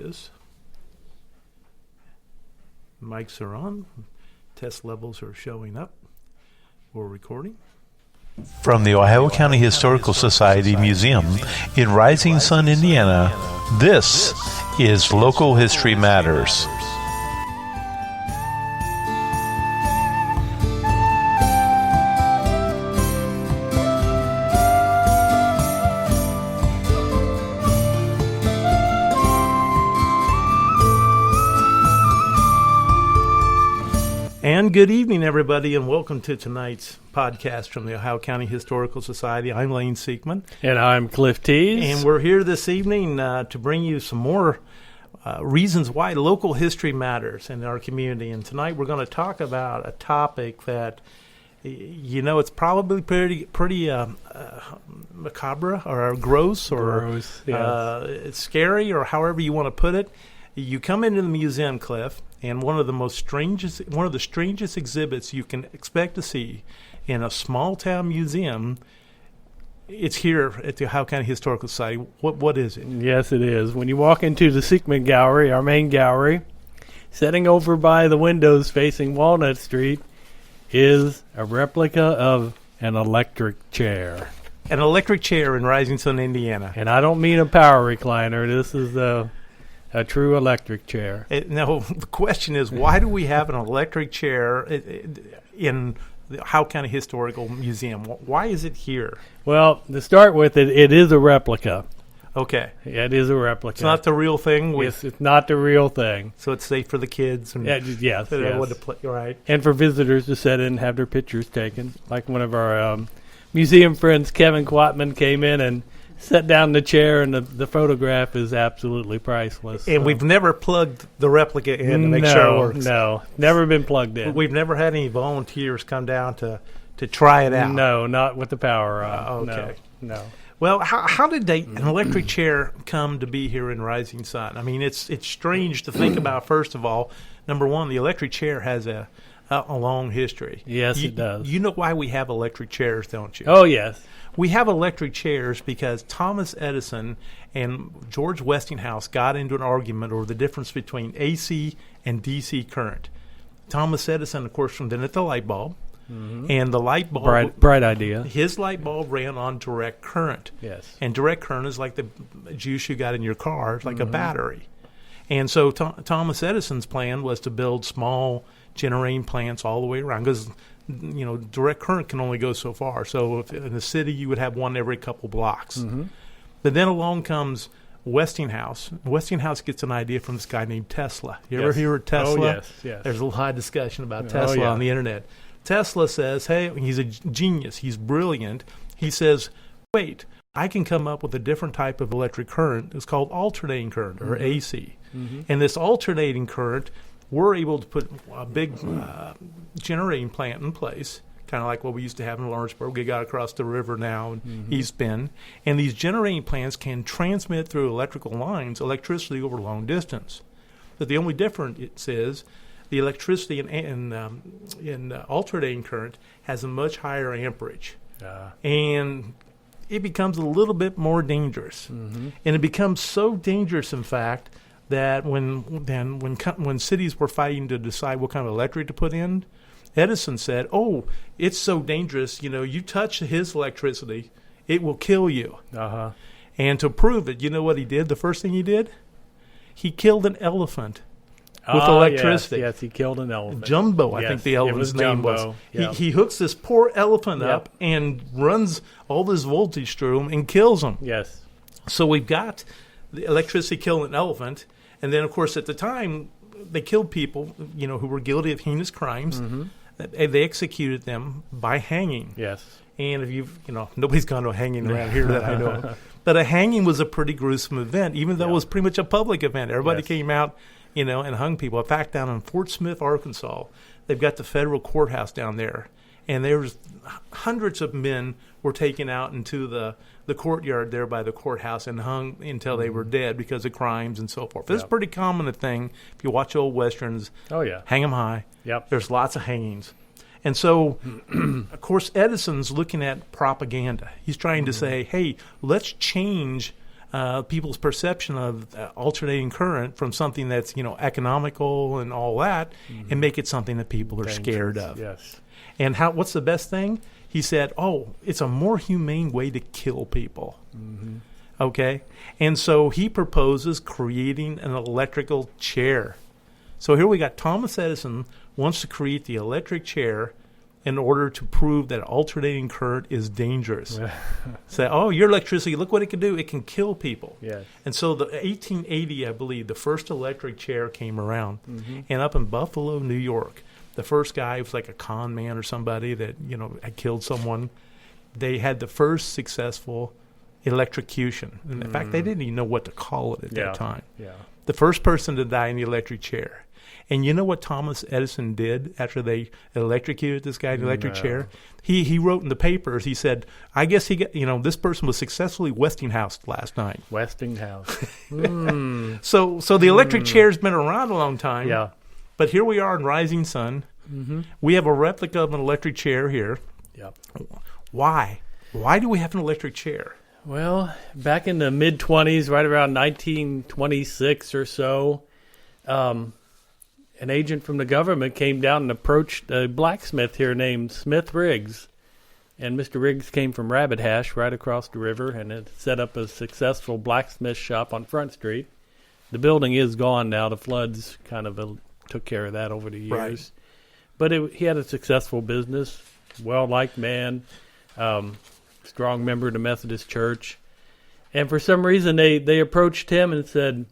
is. Mics are on. Test levels are showing up. We're recording. From the Ohio County Historical Society Museum in Rising Sun, Indiana, this is Local History Matters. And good evening, everybody, and welcome to tonight's podcast from the Ohio County Historical Society. I'm Lane Siekman. And I'm Cliff Tees. And we're here this evening to bring you some more reasons why local history matters in our community. And tonight we're going to talk about a topic that, you know, it's probably pretty macabre or gross or it's scary or however you want to put it. You come into the museum, Cliff, and one of the strangest exhibits you can expect to see in a small town museum, it's here at the Ohio County Historical Society. What is it? Yes, it is. When you walk into the Siekman Gallery, our main gallery, sitting over by the windows facing Walnut Street is a replica of an electric chair. An electric chair in Rising Sun, Indiana. And I don't mean a power recliner. This is a true electric chair. No, the question is, why do we have an electric chair in the Ohio County Historical Museum? Why is it here? Well, to start with, it is a replica. Okay. Yeah, it is a replica. It's not the real thing? It's not the real thing. So it's safe for the kids? And yes. Right. And for visitors to sit in and have their pictures taken. Like one of our museum friends, Kevin Quatman, came in and sat down in the chair, and the photograph is absolutely priceless. And we've never plugged the replica in to make sure it works. No, never been plugged in. We've never had any volunteers come down to try it out. No, not with the power on. Okay. No. Well, how did an electric chair come to be here in Rising Sun? I mean, it's strange to think about. First of all, number one, the electric chair has a long history. Yes, it does. You know why we have electric chairs, don't you? Oh, yes. We have electric chairs because Thomas Edison and George Westinghouse got into an argument over the difference between AC and DC current. Thomas Edison, of course, invented the light bulb, and the light bulb... Bright idea. His light bulb ran on direct current. Yes. And direct current is like the juice you got in your car. It's like a battery. And so Thomas Edison's plan was to build small generating plants all the way around because... You know, direct current can only go so far. So if in the city, you would have one every couple blocks. But then along comes Westinghouse. Westinghouse gets an idea from this guy named Tesla. You ever hear of Tesla? Oh, yes. There's a lot of discussion about Tesla on the internet. Tesla says, hey, he's a genius. He's brilliant. He says, wait, I can come up with a different type of electric current. It's called alternating current, or AC. And this alternating current, we're able to put a big generating plant in place, kind of like what we used to have in Lawrenceburg. We got across the river now in East Bend. And these generating plants can transmit through electrical lines electricity over long distance. But the only difference is the electricity in alternating current has a much higher amperage. And it becomes a little bit more dangerous. And it becomes so dangerous, in fact, that when cities were fighting to decide what kind of electric to put in, Edison said, "Oh, it's so dangerous. You know, you touch his electricity, it will kill you." And to prove it, you know what he did? The first thing he did, he killed an elephant with electricity. Yes, he killed an elephant. Jumbo, I think the elephant's name was. He hooks this poor elephant up and runs all this voltage through him and kills him. Yes. So we've got the electricity killing an elephant. And then, of course, at the time, they killed people, you know, who were guilty of heinous crimes. They executed them by hanging. Yes. And if nobody's gone to a hanging around here that I know of. But a hanging was a pretty gruesome event, even though it was pretty much a public event. Everybody came out, you know, and hung people. In fact, down in Fort Smith, Arkansas, they've got the federal courthouse down there. And there's hundreds of men were taken out into the courtyard there by the courthouse and hung until they were dead because of crimes and so forth. This is a pretty common thing. If you watch old Westerns, hang them high. There's lots of hangings. And so, of course, Edison's looking at propaganda. He's trying to say, hey, let's change people's perception of alternating current from something that's economical and all that, and make it something that people are scared of. Yes. And what's the best thing? He said, it's a more humane way to kill people. Mm-hmm. Okay? And so he proposes creating an electrical chair. So here we got Thomas Edison wants to create the electric chair in order to prove that alternating current is dangerous. Say, your electricity, look what it can do. It can kill people. Yes. And so the 1880, I believe, the first electric chair came around. And up in Buffalo, New York, the first guy was like a con man or somebody that, had killed someone. They had the first successful electrocution. And in fact, they didn't even know what to call it at that time. Yeah. The first person to die in the electric chair. And you know what Thomas Edison did after they electrocuted this guy in the electric chair? He wrote in the papers, he said, I guess he got, this person was successfully Westinghoused last night. Westinghouse. So the electric chair's been around a long time. Yeah. But here we are in Rising Sun. We have a replica of an electric chair here. Yep. Why? Why do we have an electric chair? Well, back in the mid-20s, right around 1926 or so, an agent from the government came down and approached a blacksmith here named Smith Riggs. And Mr. Riggs came from Rabbit Hash right across the river and had set up a successful blacksmith shop on Front Street. The building is gone now. The floods kind of took care of that over the years. Right. But he had a successful business, well-liked man, strong member of the Methodist Church. And for some reason, they approached him and said,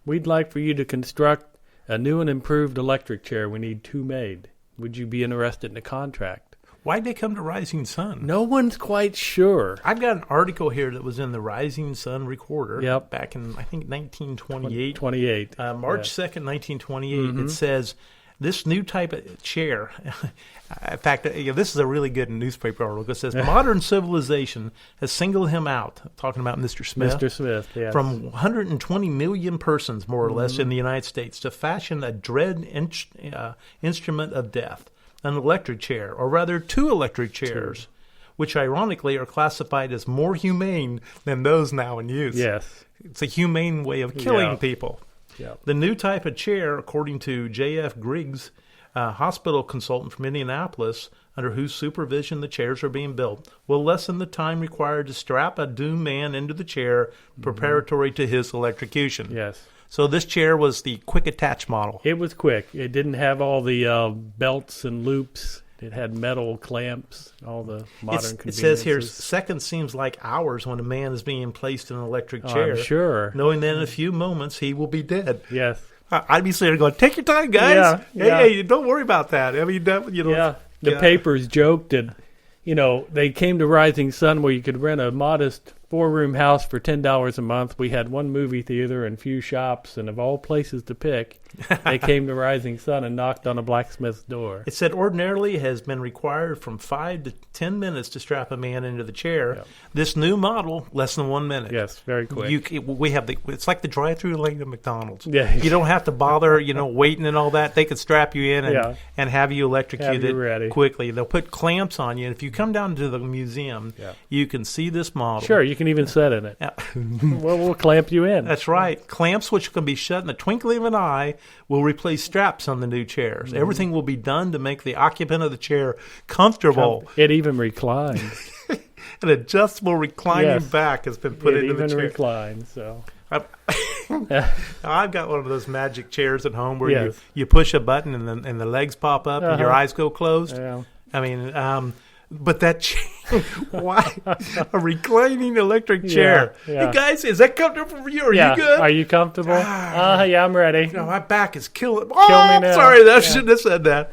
we'd like for you to construct a new and improved electric chair. We need 2 made. Would you be interested in the contract? Why'd they come to Rising Sun? No one's quite sure. I've got an article here that was in the Rising Sun Recorder back in, I think, 1928. 28. March 2nd, 1928. It says, this new type of chair, in fact, this is a really good newspaper article. It says, modern civilization has singled him out, talking about Mr. Smith. Mr. Smith, yes. From 120 million persons, more or less, in the United States, to fashion a dread instrument of death, an electric chair, or rather 2 electric chairs, which ironically are classified as more humane than those now in use. Yes. It's a humane way of killing people. Yeah. The new type of chair, according to J.F. Griggs, a hospital consultant from Indianapolis, under whose supervision the chairs are being built, will lessen the time required to strap a doomed man into the chair preparatory to his electrocution. Yes. So this chair was the quick attach model. It was quick. It didn't have all the belts and loops. It had metal clamps, all the modern conveniences. It says here, seconds seems like hours when a man is being placed in an electric chair. I'm sure. Knowing that in a few moments he will be dead. Yes. I'd be sitting there going, take your time, guys. Hey, don't worry about that. I mean, the papers joked that, they came to Rising Sun where you could rent a modest 4-room house for $10 a month. We had 1 movie theater and few shops, and of all places to pick, they came to Rising Sun and knocked on a blacksmith's door. It said ordinarily it has been required from 5 to 10 minutes to strap a man into the chair. Yep. This new model, less than 1 minute. Yes, very quick. It's like the drive-through lane at McDonald's. Yeah. You don't have to bother, waiting and all that. They could strap you in and have you electrocuted quickly. They'll put clamps on you. And if you come down to the museum, you can see this model. Sure, you can even sit in it. We'll clamp you in. That's right. Clamps, which can be shut in the twinkling of an eye, will replace straps on the new chairs. Everything will be done to make the occupant of the chair comfortable. It even reclines. An adjustable reclining back has been put into the chair. It even reclines. So. I've got one of those magic chairs at home where you push a button and the legs pop up and your eyes go closed. Yeah. I mean, but that chair, why a reclining electric chair? Yeah. Hey guys, is that comfortable for you? Are you good? Are you comfortable? Yeah, I'm ready. My back is killing. Kill me now. Sorry, I shouldn't have said that.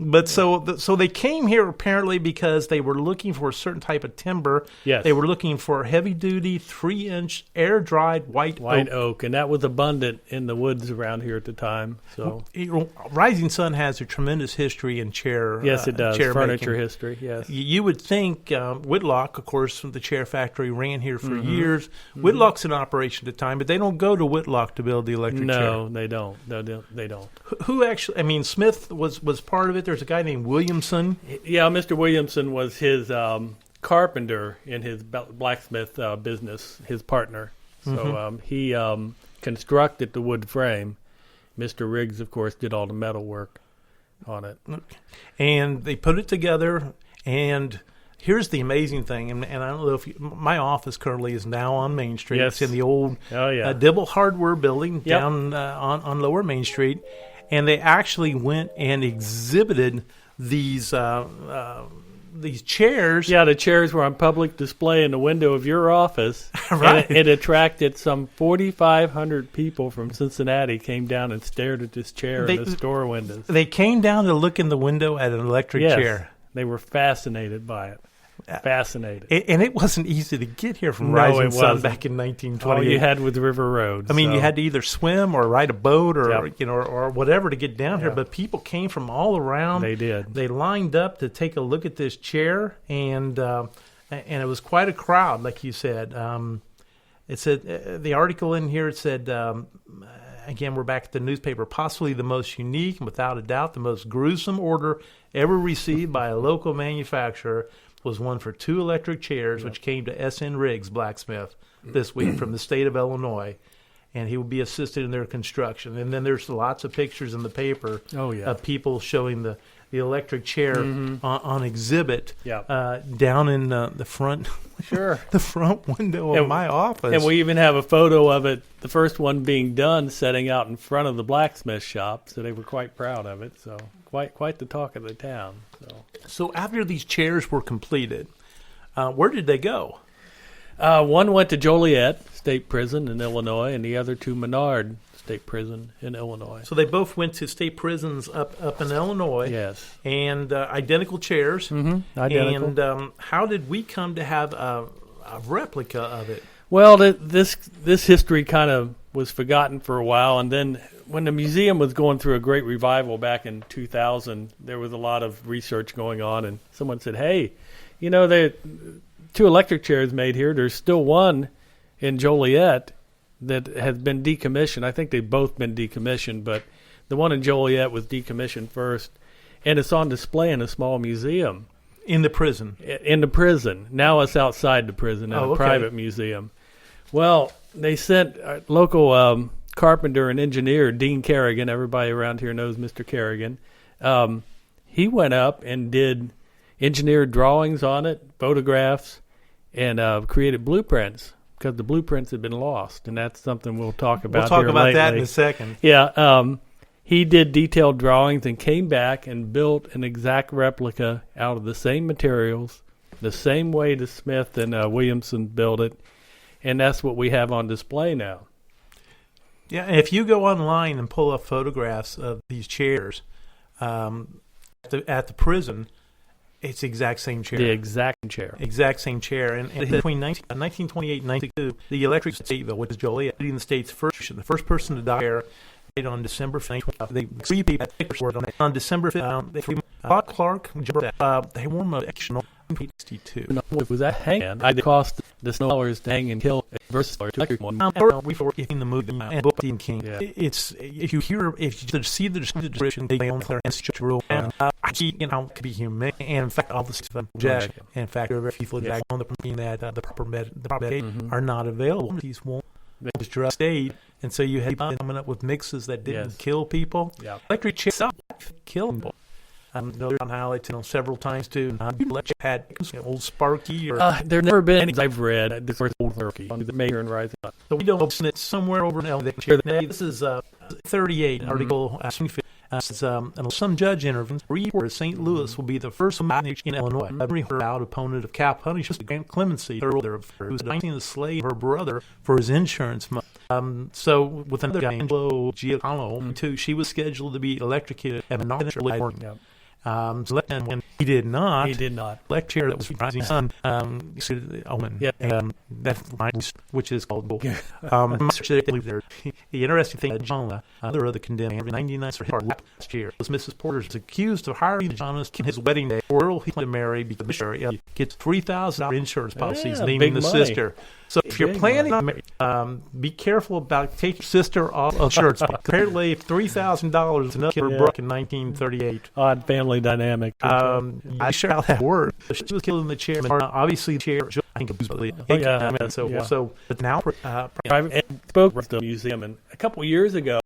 But so they came here apparently because they were looking for a certain type of timber. Yes. They were looking for heavy-duty, 3-inch, air-dried white oak. And that was abundant in the woods around here at the time. So Rising Sun has a tremendous history in chair. Yes, it does. Chair Furniture making. history, yes. You would think Whitlock, of course, the chair factory ran here for years. Whitlock's in operation at the time, but they don't go to Whitlock to build the electric chair. No, they don't. They don't. Who actually, Smith was part of it. There's a guy named Williamson. Yeah, Mr. Williamson was his carpenter in his blacksmith business, his partner. So he constructed the wood frame. Mr. Riggs, of course, did all the metal work on it. And they put it together, and here's the amazing thing, and I don't know if my office currently is now on Main Street. Yes. It's in the old Dibble Hardware building down on Lower Main Street, and they actually went and exhibited these chairs. Yeah, the chairs were on public display in the window of your office. Right. And it attracted some 4,500 people from Cincinnati came down and stared at this chair in the store windows. They came down to look in the window at an electric chair. They were fascinated by it. Fascinated. And it wasn't easy to get here from Rising Sun back in 1928. All you had was River Road. I mean, you had to either swim or ride a boat or or whatever to get down here. But people came from all around. They did. They lined up to take a look at this chair, and it was quite a crowd, like you said. It said the article in here. It said again, we're back at the newspaper. Possibly the most unique, and without a doubt, the most gruesome order ever received by a local manufacturer was one for 2 electric chairs, which came to S.N. Riggs Blacksmith this week from the state of Illinois, and he will be assisted in their construction. And then there's lots of pictures in the paper of people showing the electric chair on exhibit down in the front the front window of my office. And we even have a photo of it, the first one being done, setting out in front of the blacksmith shop, so they were quite proud of it. So quite the talk of the town. So after these chairs were completed, where did they go? One went to Joliet State Prison in Illinois, and the other to Menard State Prison in Illinois. So they both went to state prisons up in Illinois. Yes. And identical chairs. Mm-hmm. Identical. And how did we come to have a replica of it? Well, this history kind of was forgotten for a while, and then when the museum was going through a great revival back in 2000, there was a lot of research going on, and someone said, hey, there are 2 electric chairs made here. There's still one in Joliet that has been decommissioned. I think they've both been decommissioned, but the one in Joliet was decommissioned first, and it's on display in a small museum. In the prison? In the prison. Now it's outside the prison in a private museum. Well, they sent a local carpenter and engineer, Dean Kerrigan. Everybody around here knows Mr. Kerrigan. He went up and did engineered drawings on it, photographs, and created blueprints because the blueprints had been lost, and that's something we'll talk about. We'll talk about that in a second. Yeah, he did detailed drawings and came back and built an exact replica out of the same materials, the same way the Smith and Williamson built it, and that's what we have on display now. Yeah, and if you go online and pull up photographs of these chairs at the prison, it's the exact same chair. The exact chair. Exact same chair. And between 1928 and 1992, the Electric Stateville, which is Joliet, the state's the first person to die there, on December 5th. 3 people on December 5th. Bob Clark, they wore them additional 1962. Was that hangman? I cost the $1 to hang and kill versus the electric one. Before in the movie and book Stephen King, it's if you see the description, they own their ancestral. I see could be human, and in fact, all the stuff Jack. In fact, there are very few Jack on the that the proper medication are not available. These won't. It was just state, and so you had people coming up with mixes that didn't kill people. Yeah. Electric chairs kill people. They're on highlighted several times too. Electric had old Sparky or there never been any I've read. This was old Sparky on the Mayor and Rising. So we don't open it somewhere over in Illinois. This is 38 article. Some judge interviews where St. Louis will be the first match in Illinois. Every out opponent of cap punishment grant clemency who's denying the slave her brother for his insurance money. So with another guy, Angelo Giacomo, too, she was scheduled to be electrocuted at Menard. So when he did not. Elect chair that was Rising Sun. Which is called Bull. The interesting thing, John, another of the condemned, 99 for his last year, was Mrs. Porter was accused of hiring John on his wedding day. The girl he wanted to marry because the missionary gets $3,000 insurance policies naming the sister. So if you're planning, be careful about taking your sister off insurance. Apparently, $3,000 is enough to get her broke in 1938. Odd family dynamic. I'm sure how that worked. She was killed in the chair. Obviously, the chair think absolutely. yeah. And so Yeah. so but now Private spoke to the museum, and a couple of years ago,